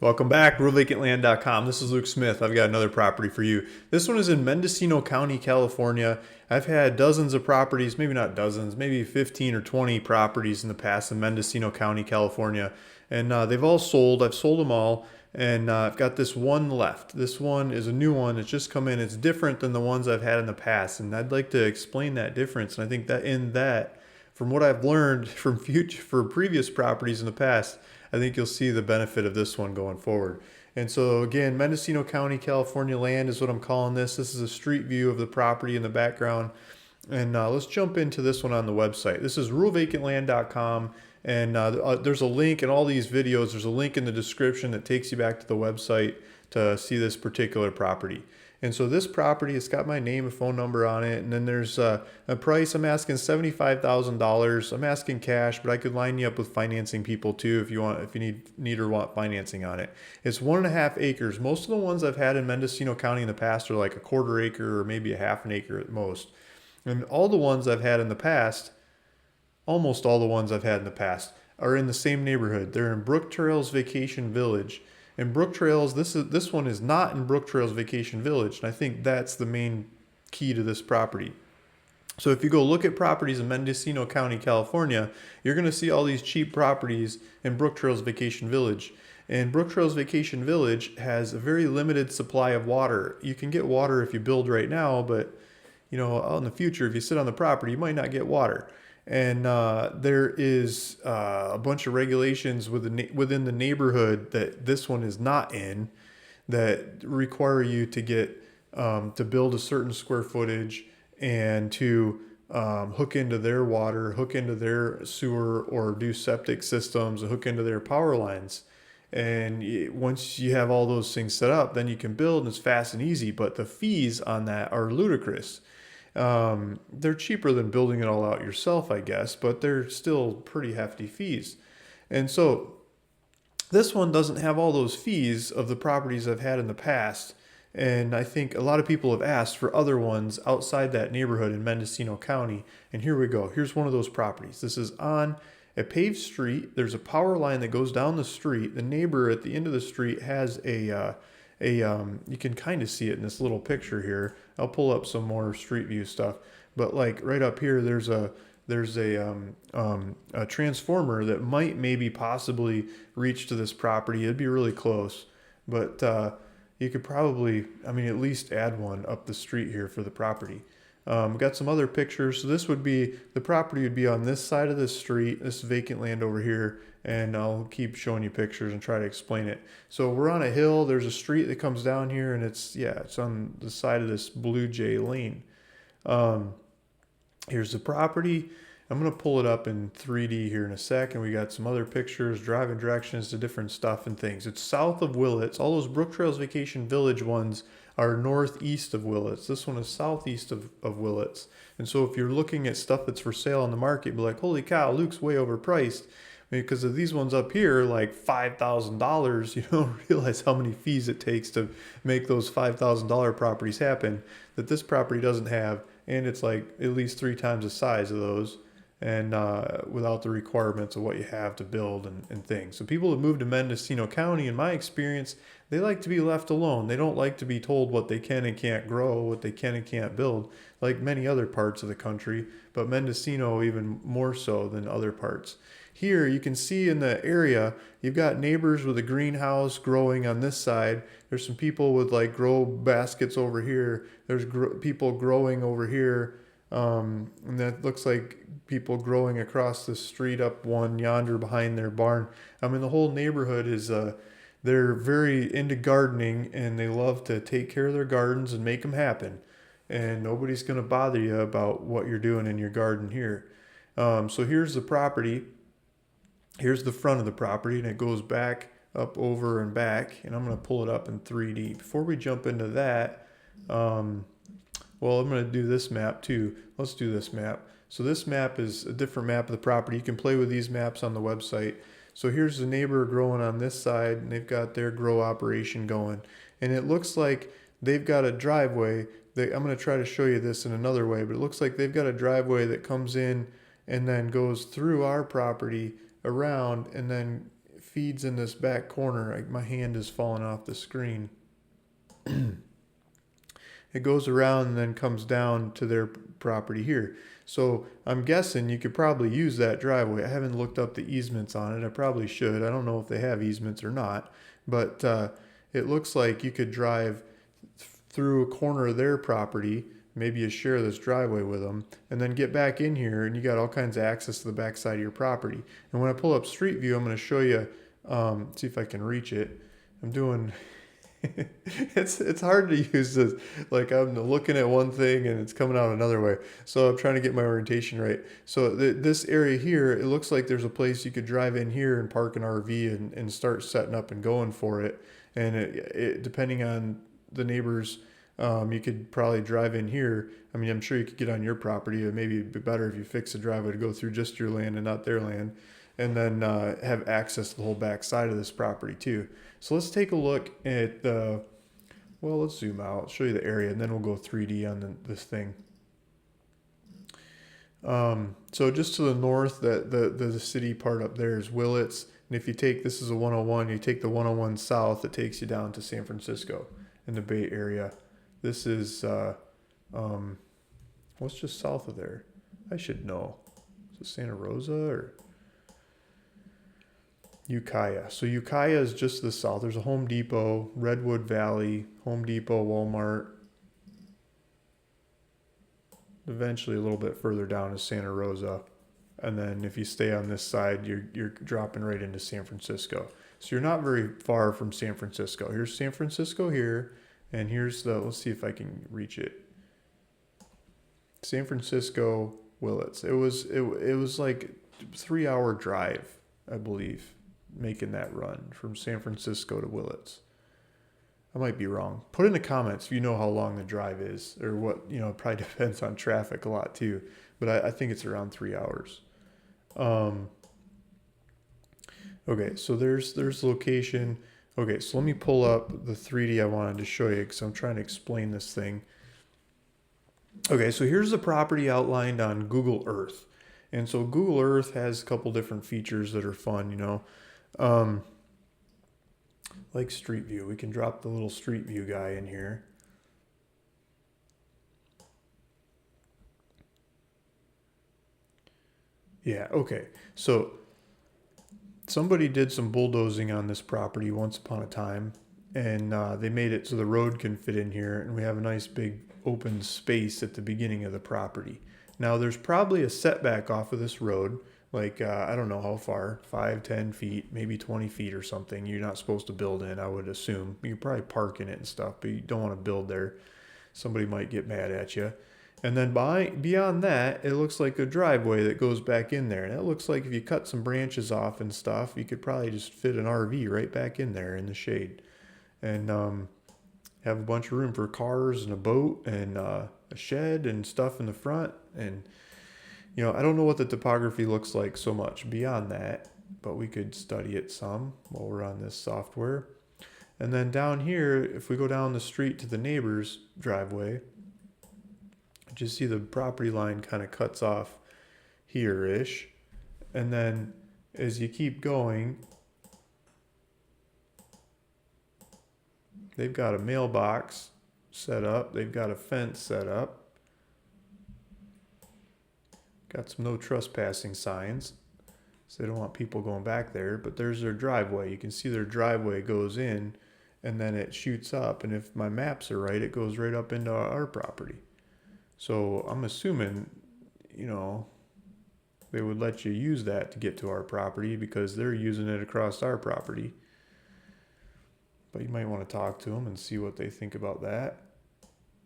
Welcome back, RealVacantLand.com. This is Luke Smith. I've got another property for you. This one is in Mendocino County, California. I've had dozens of properties, maybe not dozens, maybe 15 or 20 properties in the past in Mendocino County, California. And they've all sold. I've sold them all. And I've got this one left. This one is a new one. It's just come in. It's different than the ones I've had in the past. And I'd like to explain that difference. And I think that from what I've learned for previous properties in the past, I think you'll see the benefit of this one going forward. And so again, Mendocino County, California land is what I'm calling this. This is a street view of the property in the background. And let's jump into this one on the website. This is ruralvacantland.com. And there's a link in all these videos. There's a link in the description that takes you back to the website to see this particular property. And so this property, it's got my name and phone number on it. And then there's a price. I'm asking $75,000. I'm asking cash, but I could line you up with financing people too if you need or want financing on it. It's 1.5 acres. Most of the ones I've had in Mendocino County in the past are like a 1/4 acre or maybe a 1/2 acre at most. And all the ones I've had in the past, almost all the ones I've had in the past, are in the same neighborhood. They're in Brook Trails Vacation Village. And Brook Trails, this one is not in Brook Trails Vacation Village, and I think that's the main key to this property. So if you go look at properties in Mendocino County, California, you're going to see all these cheap properties in Brook Trails Vacation Village. And Brook Trails Vacation Village has a very limited supply of water. You can get water if you build right now, but out in the future, if you sit on the property, you might not get water. And there is a bunch of regulations within the neighborhood that this one is not in that require you to get to build a certain square footage and to hook into their water, hook into their sewer, or do septic systems and hook into their power lines. And once you have all those things set up, then you can build, and it's fast and easy. But the fees on that are ludicrous. They're cheaper than building it all out yourself, I guess, but they're still pretty hefty fees. And so this one doesn't have all those fees of the properties I've had in the past. And I think a lot of people have asked for other ones outside that neighborhood in Mendocino County. And here we go. Here's one of those properties. This is on a paved street. There's a power line that goes down the street. The neighbor at the end of the street has you can kind of see it in this little picture here. I'll pull up some more street view stuff, but like right up here, there's a transformer that might maybe possibly reach to this property. It'd be really close, but you could probably, at least add one up the street here for the property. We've got some other pictures. So the property would be on this side of the street, this vacant land over here, and I'll keep showing you pictures and try to explain it. So we're on a hill. There's a street that comes down here, and it's on the side of this Blue Jay Lane. Here's the property. I'm going to pull it up in 3D here in a second. We got some other pictures, driving directions to different stuff and things. It's south of Willits. All those Brook Trails Vacation Village ones are northeast of Willits. This one is southeast of Willits. And so if you're looking at stuff that's for sale on the market, be like, holy cow, Luke's way overpriced. Because of these ones up here, like $5,000, you don't realize how many fees it takes to make those $5,000 properties happen that this property doesn't have. And it's like at least 3 times the size of those, and without the requirements of what you have to build and things. So people that move to Mendocino County, in my experience, they like to be left alone. They don't like to be told what they can and can't grow, what they can and can't build, like many other parts of the country, but Mendocino even more so than other parts. Here you can see in the area, you've got neighbors with a greenhouse growing on this side. There's some people with like grow baskets over here. There's people growing over here. And that looks like people growing across the street up one yonder behind their barn. The whole neighborhood is, they're very into gardening, and they love to take care of their gardens and make them happen. And nobody's going to bother you about what you're doing in your garden here. So here's the property. Here's the front of the property, and it goes back up, over, and back. And I'm going to pull it up in 3D. Before we jump into that, I'm going to do this map too. Let's do this map. So this map is a different map of the property. You can play with these maps on the website. So here's the neighbor growing on this side, and they've got their grow operation going. And it looks like they've got a driveway. I'm going to try to show you this in another way, but it looks like they've got a driveway that comes in and then goes through our property around and then feeds in this back corner. My hand is falling off the screen. It goes around and then comes down to their property here. So I'm guessing you could probably use that driveway. I haven't looked up the easements on it. I probably should. I don't know if they have easements or not, but it looks like you could drive through a corner of their property. Maybe you share this driveway with them and then get back in here and you got all kinds of access to the back side of your property. And when I pull up Street View, I'm going to show you, see if I can reach it. I'm doing, it's hard to use this. Like I'm looking at one thing and it's coming out another way. So I'm trying to get my orientation right. So this area here, it looks like there's a place you could drive in here and park an RV and start setting up and going for it. And it depending on the neighbors, you could probably drive in here. I mean, I'm sure you could get on your property. Maybe it'd be better if you fix a driveway to go through just your land and not their land, and then have access to the whole back side of this property too. So let's take a look at the, well, let's zoom out, I'll show you the area, and then we'll go 3D on this thing. So just to the north, the city part up there is Willits. And if you take, this is a 101, you take the 101 south, it takes you down to San Francisco in the Bay Area. This is, what's just south of there? I should know. Is it Santa Rosa or Ukiah? So Ukiah is just to the south. There's a Home Depot, Redwood Valley, Home Depot, Walmart. Eventually a little bit further down is Santa Rosa. And then if you stay on this side, you're dropping right into San Francisco. So you're not very far from San Francisco. Here's San Francisco here. And here's the, let's see if I can reach it. San Francisco, Willits. It was like a 3-hour drive, I believe, making that run from San Francisco to Willits. I might be wrong. Put in the comments if you know how long the drive is, or what, it probably depends on traffic a lot too. But I think it's around 3 hours. Okay, so there's location. Okay, so let me pull up the 3D I wanted to show you because I'm trying to explain this thing. Okay, so here's the property outlined on Google Earth. And so Google Earth has a couple different features that are fun, like Street View. We can drop the little Street View guy in here. Yeah, okay. So somebody did some bulldozing on this property once upon a time, and they made it so the road can fit in here, and we have a nice big open space at the beginning of the property. Now there's probably a setback off of this road, like I don't know how far, 5, 10 feet, maybe 20 feet or something. You're not supposed to build in, I would assume. You could probably park in it and stuff, but you don't want to build there. Somebody might get mad at you. And then beyond that, it looks like a driveway that goes back in there. And it looks like if you cut some branches off and stuff, you could probably just fit an RV right back in there in the shade. And have a bunch of room for cars and a boat and a shed and stuff in the front. And, I don't know what the topography looks like so much beyond that, but we could study it some while we're on this software. And then down here, if we go down the street to the neighbor's driveway, just see the property line kind of cuts off here-ish. And then as you keep going, they've got a mailbox set up. They've got a fence set up. Got some no trespassing signs. So they don't want people going back there. But there's their driveway. You can see their driveway goes in and then it shoots up. And if my maps are right, it goes right up into our property. So I'm assuming, they would let you use that to get to our property because they're using it across our property. But you might want to talk to them and see what they think about that.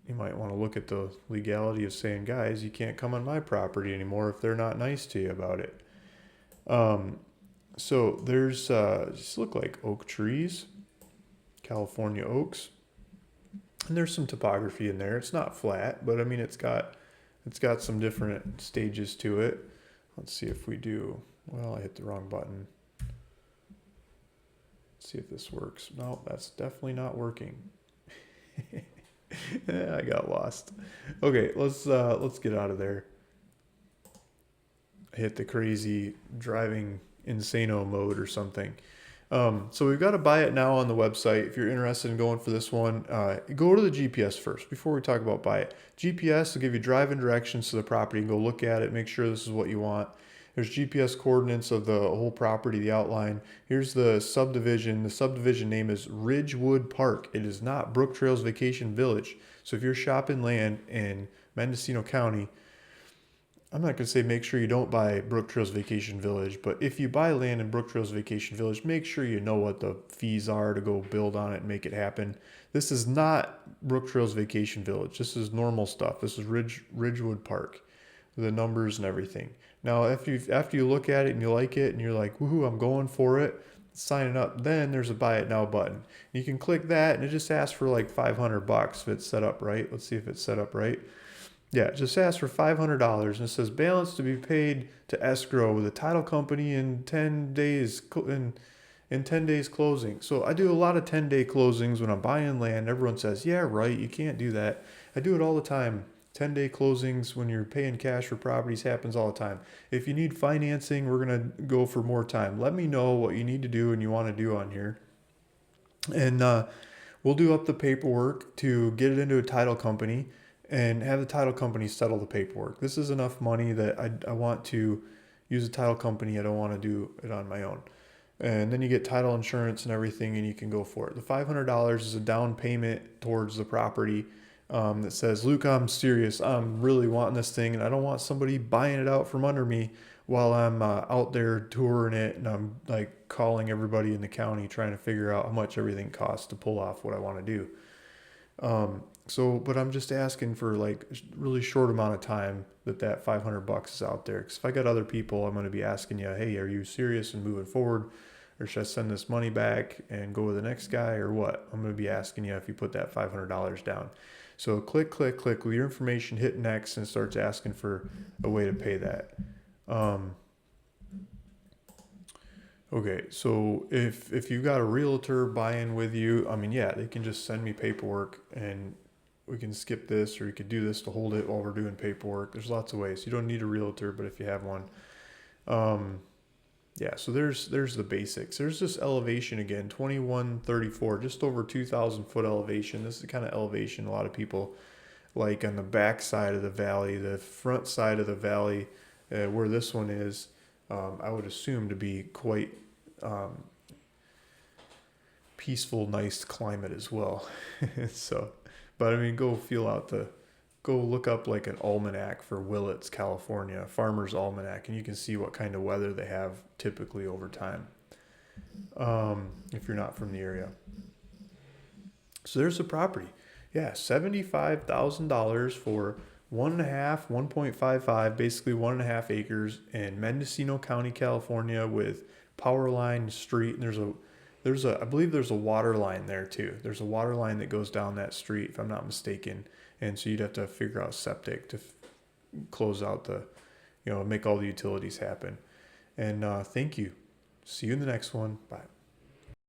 You might want to look at the legality of saying, guys, you can't come on my property anymore if they're not nice to you about it. So there's just look like oak trees, California oaks. And there's some topography in there. It's not flat, but I mean it's got some different stages to it. Let's see if we do. Well, I hit the wrong button. Let's see if this works. No, that's definitely not working. I got lost. Okay, let's get out of there. I hit the crazy driving insano mode or something. So we've got to buy it now on the website. If you're interested in going for this one, go to the GPS first before we talk about buy it. GPS will give you driving directions to the property and go look at it, make sure this is what you want. There's GPS coordinates of the whole property, the outline. Here's the subdivision. The subdivision name is Ridgewood Park. It is not Brook Trails Vacation Village. So if you're shopping land in Mendocino County, I'm not going to say make sure you don't buy Brook Trails Vacation Village, but if you buy land in Brook Trails Vacation Village, make sure you know what the fees are to go build on it and make it happen. This is not Brook Trails Vacation Village. This is normal stuff. This is Ridgewood Park, the numbers and everything. Now, after you look at it and you like it and you're like, woohoo, I'm going for it, signing up, then there's a buy it now button. You can click that and it just asks for like $500 if it's set up right. Let's see if it's set up right. Yeah, just ask for $500 and it says balance to be paid to escrow with a title company in 10 days in 10 days closing. So I do a lot of 10-day closings when I'm buying land. Everyone says, "Yeah, right, you can't do that." I do it all the time. 10-day closings when you're paying cash for properties happens all the time. If you need financing, we're going to go for more time. Let me know what you need to do and you want to do on here. And we'll do up the paperwork to get it into a title company and have the title company settle the paperwork. This is enough money that I want to use a title company. I don't want to do it on my own. And then you get title insurance and everything and you can go for it. The $500 is a down payment towards the property that says, Luke, I'm serious. I'm really wanting this thing and I don't want somebody buying it out from under me while I'm out there touring it and I'm like calling everybody in the county trying to figure out how much everything costs to pull off what I want to do. But I'm just asking for like a really short amount of time that $500 is out there. Because if I got other people, I'm going to be asking you, hey, are you serious and moving forward? Or should I send this money back and go with the next guy or what? I'm going to be asking you if you put that $500 down. So click with your information, hit next, and it starts asking for a way to pay that. Okay, so if you've got a realtor buy-in with you, I mean, yeah, they can just send me paperwork and we can skip this, or you could do this to hold it while we're doing paperwork. There's lots of ways. You don't need a realtor, but if you have one, yeah. So there's the basics. There's this elevation again, 2134, just over 2,000 foot elevation. This is the kind of elevation a lot of people like on the back side of the valley, the front side of the valley, where this one is. I would assume to be quite peaceful, nice climate as well. So, but I mean, go look up like an almanac for Willits, California, Farmer's Almanac, and you can see what kind of weather they have typically over time. If you're not from the area. So there's the property. Yeah, $75,000 for 1.55, basically 1.5 acres in Mendocino County, California, with power line, street, and I believe there's a water line there too. There's a water line that goes down that street, if I'm not mistaken, and so you'd have to figure out septic to close out make all the utilities happen. And thank you. See you in the next one. Bye.